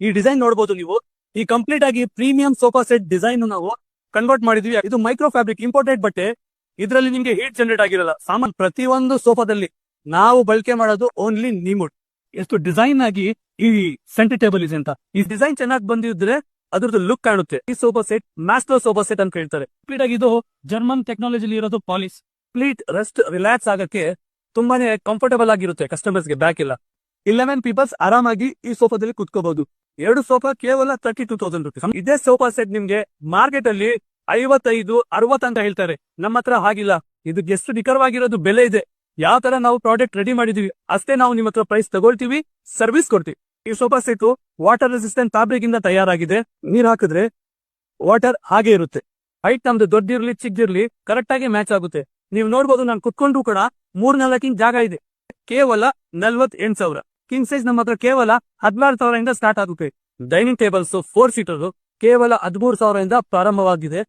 ಈ ಡಿಸೈನ್ ನೋಡಬಹುದು ನೀವು. ಈ ಕಂಪ್ಲೀಟ್ ಆಗಿ ಪ್ರೀಮಿಯಂ ಸೋಫಾ ಸೆಟ್ ಡಿಸೈನ್ ನಾವು ಕನ್ವರ್ಟ್ ಮಾಡಿದ್ವಿ. ಇದು ಮೈಕ್ರೋ ಫ್ಯಾಬ್ರಿಕ್ ಇಂಪೋರ್ಟೆಡ್ ಬಟ್ಟೆ. ಇದರಲ್ಲಿ ನಿಮ್ಗೆ ಹೀಟ್ ಜನರೇಟ್ ಆಗಿರಲ್ಲ. ಸಾಮಾನ್ ಪ್ರತಿಯೊಂದು ಸೋಫಾದಲ್ಲಿ ನಾವು ಬಳಕೆ ಮಾಡೋದು ಓನ್ಲಿ ನೀಮುಡ್. ಎಷ್ಟು ಡಿಸೈನ್ ಆಗಿ ಈ ಸೆಂಟರ್ ಟೇಬಲ್ ಇದೆ ಅಂತ. ಈ ಡಿಸೈನ್ ಚೆನ್ನಾಗಿ ಬಂದಿದ್ರೆ ಅದ್ರದ್ದು ಲುಕ್ ಕಾಣುತ್ತೆ. ಈ sofa set master sofa set ಅಂತ ಹೇಳ್ತಾರೆ. ಕಂಪ್ಲೀಟ್ ಆಗಿ ಇದು ಜರ್ಮನ್ ಟೆಕ್ನಾಲಜಿಲಿ ಇರೋದು ಪಾಲಿಸ್. ಕಂಪ್ಲೀಟ್ ರೆಸ್ಟ್ ರಿಲ್ಯಾಕ್ಸ್ ಆಗಕ್ಕೆ ತುಂಬಾನೇ ಕಂಫರ್ಟಬಲ್ ಆಗಿರುತ್ತೆ. ಕಸ್ಟಮರ್ಸ್ ಗೆ ಬ್ಯಾಕ್ ಇಲ್ಲ. 11 ಪೀಪಲ್ಸ್ ಆರಾಮಾಗಿ ಈ ಸೋಫಾದಲ್ಲಿ ಕುತ್ಕೋಬಹುದು. 2 ಸೋಫಾ ಕೇವಲ 32,000 ರುಪೀಸ್. ಇದೇ ಸೋಫಾ ಸೆಟ್ ನಿಮ್ಗೆ ಮಾರ್ಕೆಟ್ ಅಲ್ಲಿ 55-60 ಅಂತ ಹೇಳ್ತಾರೆ. ನಮ್ಮ ಹತ್ರ ಹಾಗಿಲ್ಲ. ಇದಕ್ಕೆ ಎಷ್ಟು ನಿಖರವಾಗಿರೋದು ಬೆಲೆ ಇದೆ. ಯಾವ ತರ ನಾವು ಪ್ರಾಡಕ್ಟ್ ರೆಡಿ ಮಾಡಿದೀವಿ ಅಷ್ಟೇ ನಾವು ನಿಮ್ಮ ಹತ್ರ ಪ್ರೈಸ್ ತಗೊಳ್ತೀವಿ, ಸರ್ವಿಸ್ ಕೊಡ್ತೀವಿ. ಈ sofa set water resistant fabric ಇಂದ ತಯಾರಾಗಿದೆ. ನೀರ್ ಹಾಕಿದ್ರೆ ವಾಟರ್ ಹಾಗೆ ಇರುತ್ತೆ. ಹೈಟ್ ನಮ್ದು ದೊಡ್ಡಿರ್ಲಿ ಚಿಕ್ಕದಿರ್ಲಿ ಕರೆಕ್ಟ್ ಆಗಿ ಮ್ಯಾಚ್ ಆಗುತ್ತೆ. ನೀವು ನೋಡ್ಬೋದು, ನಾನು ಕುತ್ಕೊಂಡ್ರು ಕೂಡ 3-4 ಇಂಚ್ ಜಾಗ ಇದೆ. ಕೇವಲ 48,000. ಕಿಂಗ್ ಸೈಜ್ ನಮ್ಮ ಹತ್ರ ಕೇವಲ 16,000 ಇಂದ ಸ್ಟಾರ್ಟ್ ಆಗುತ್ತೆ. ಡೈನಿಂಗ್ ಟೇಬಲ್ಸ್ 4 ಸೀಟರ್ ಕೇವಲ 13,000 ಇಂದ ಪ್ರಾರಂಭವಾಗಿದೆ.